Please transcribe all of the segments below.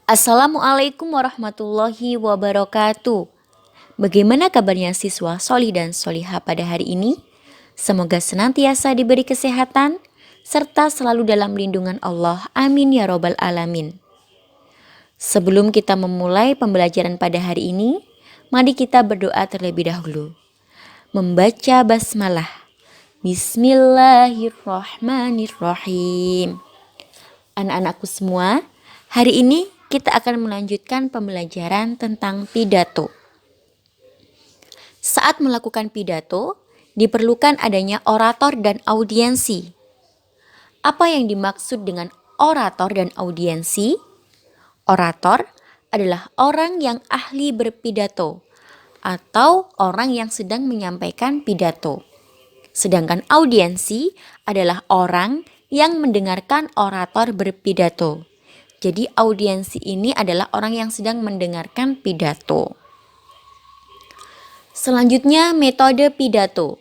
Assalamualaikum warahmatullahi wabarakatuh. Bagaimana kabarnya siswa solih dan solihah pada hari ini? Semoga senantiasa diberi kesehatan, serta selalu dalam lindungan Allah. Amin ya robbal alamin. Sebelum kita memulai pembelajaran pada hari ini, mari kita berdoa terlebih dahulu. Membaca basmalah. Bismillahirrahmanirrahim. Anak-anakku semua, hari ini kita akan melanjutkan pembelajaran tentang pidato. Saat melakukan pidato, diperlukan adanya orator dan audiensi. Apa yang dimaksud dengan orator dan audiensi? Orator adalah orang yang ahli berpidato atau orang yang sedang menyampaikan pidato. Sedangkan audiensi adalah orang yang mendengarkan orator berpidato. Jadi audiensi ini adalah orang yang sedang mendengarkan pidato. Selanjutnya metode pidato.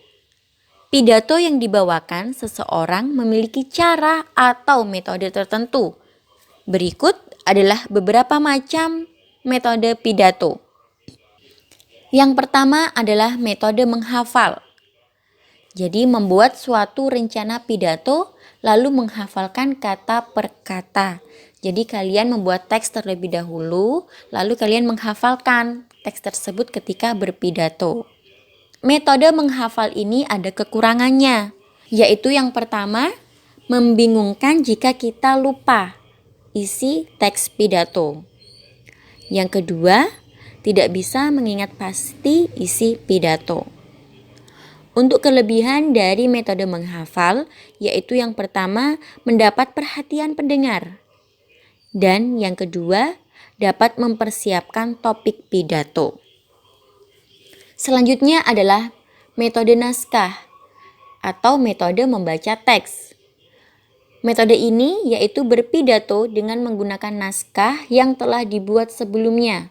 Pidato yang dibawakan seseorang memiliki cara atau metode tertentu. Berikut adalah beberapa macam metode pidato. Yang pertama adalah metode menghafal. Jadi membuat suatu rencana pidato lalu menghafalkan kata per kata. Jadi kalian membuat teks terlebih dahulu lalu kalian menghafalkan teks tersebut ketika berpidato. Metode menghafal ini ada kekurangannya, yaitu yang pertama, membingungkan jika kita lupa isi teks pidato. Yang kedua, tidak bisa mengingat pasti isi pidato. Untuk kelebihan dari metode menghafal, yaitu yang pertama, mendapat perhatian pendengar. Dan yang kedua, dapat mempersiapkan topik pidato. Selanjutnya adalah metode naskah atau metode membaca teks. Metode ini yaitu berpidato dengan menggunakan naskah yang telah dibuat sebelumnya.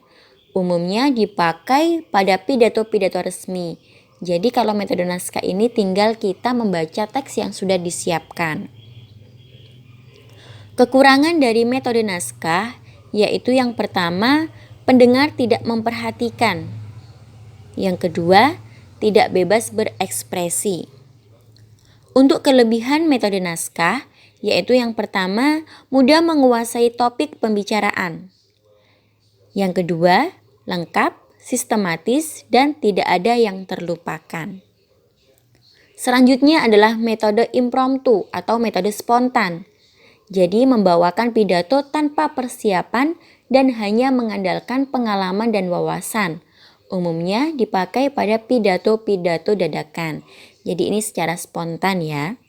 Umumnya dipakai pada pidato-pidato resmi. Jadi kalau metode naskah ini tinggal kita membaca teks yang sudah disiapkan. Kekurangan dari metode naskah yaitu yang pertama, pendengar tidak memperhatikan. Yang kedua, tidak bebas berekspresi. Untuk kelebihan metode naskah, yaitu yang pertama, mudah menguasai topik pembicaraan. Yang kedua, lengkap, sistematis, dan tidak ada yang terlupakan. Selanjutnya adalah metode impromptu atau metode spontan. Jadi membawakan pidato tanpa persiapan dan hanya mengandalkan pengalaman dan wawasan. Umumnya dipakai pada pidato-pidato dadakan. Jadi ini secara spontan ya.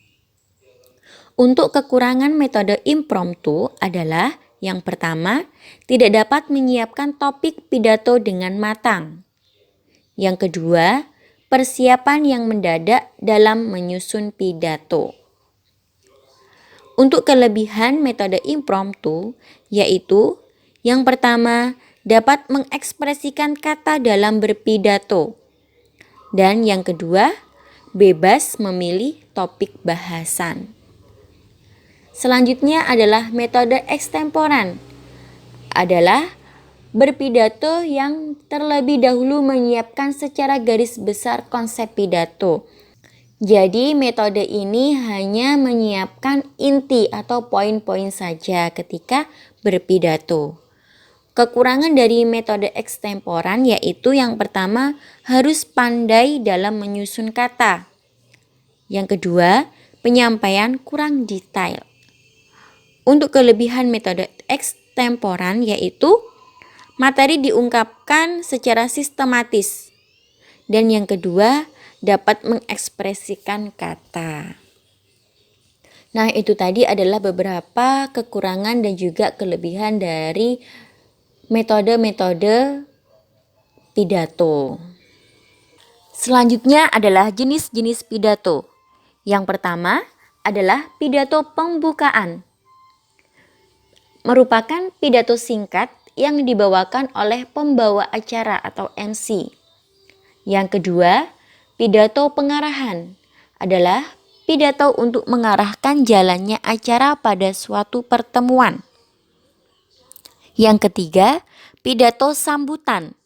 Untuk kekurangan metode impromptu adalah yang pertama, tidak dapat menyiapkan topik pidato dengan matang. Yang kedua, persiapan yang mendadak dalam menyusun pidato. Untuk kelebihan metode impromptu, yaitu yang pertama, dapat mengekspresikan kata dalam berpidato. Dan yang kedua, bebas memilih topik bahasan. Selanjutnya adalah metode ekstemporan. Adalah berpidato yang terlebih dahulu menyiapkan secara garis besar konsep pidato. Jadi metode ini hanya menyiapkan inti atau poin-poin saja ketika berpidato. Kekurangan dari metode ekstemporan yaitu yang pertama harus pandai dalam menyusun kata. Yang kedua, penyampaian kurang detail. Untuk kelebihan metode ekstemporan yaitu materi diungkapkan secara sistematis. Dan yang kedua, dapat mengekspresikan kata. Nah, itu tadi adalah beberapa kekurangan dan juga kelebihan dari metode-metode pidato. Selanjutnya adalah jenis-jenis pidato. Yang pertama adalah pidato pembukaan. Merupakan pidato singkat yang dibawakan oleh pembawa acara atau MC. Yang kedua, pidato pengarahan adalah pidato untuk mengarahkan jalannya acara pada suatu pertemuan. Yang ketiga, pidato sambutan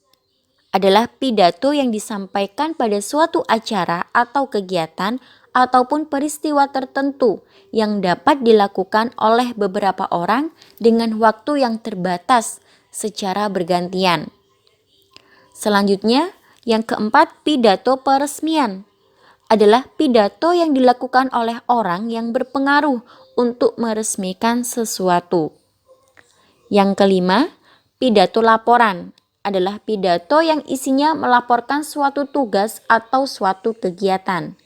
adalah pidato yang disampaikan pada suatu acara atau kegiatan ataupun peristiwa tertentu yang dapat dilakukan oleh beberapa orang dengan waktu yang terbatas secara bergantian. Selanjutnya, yang keempat, pidato peresmian adalah pidato yang dilakukan oleh orang yang berpengaruh untuk meresmikan sesuatu. Yang kelima, pidato laporan adalah pidato yang isinya melaporkan suatu tugas atau suatu kegiatan.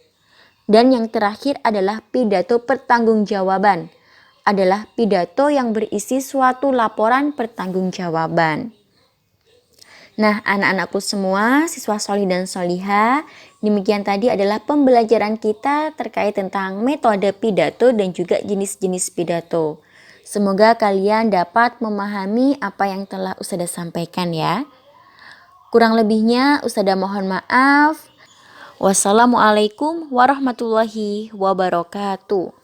Dan yang terakhir adalah pidato pertanggungjawaban, adalah pidato yang berisi suatu laporan pertanggungjawaban. Nah, anak-anakku semua, siswa solih dan solihah, demikian tadi adalah pembelajaran kita terkait tentang metode pidato dan juga jenis-jenis pidato. Semoga kalian dapat memahami apa yang telah Ustazah sampaikan ya. Kurang lebihnya Ustazah mohon maaf. Wassalamualaikum warahmatullahi wabarakatuh.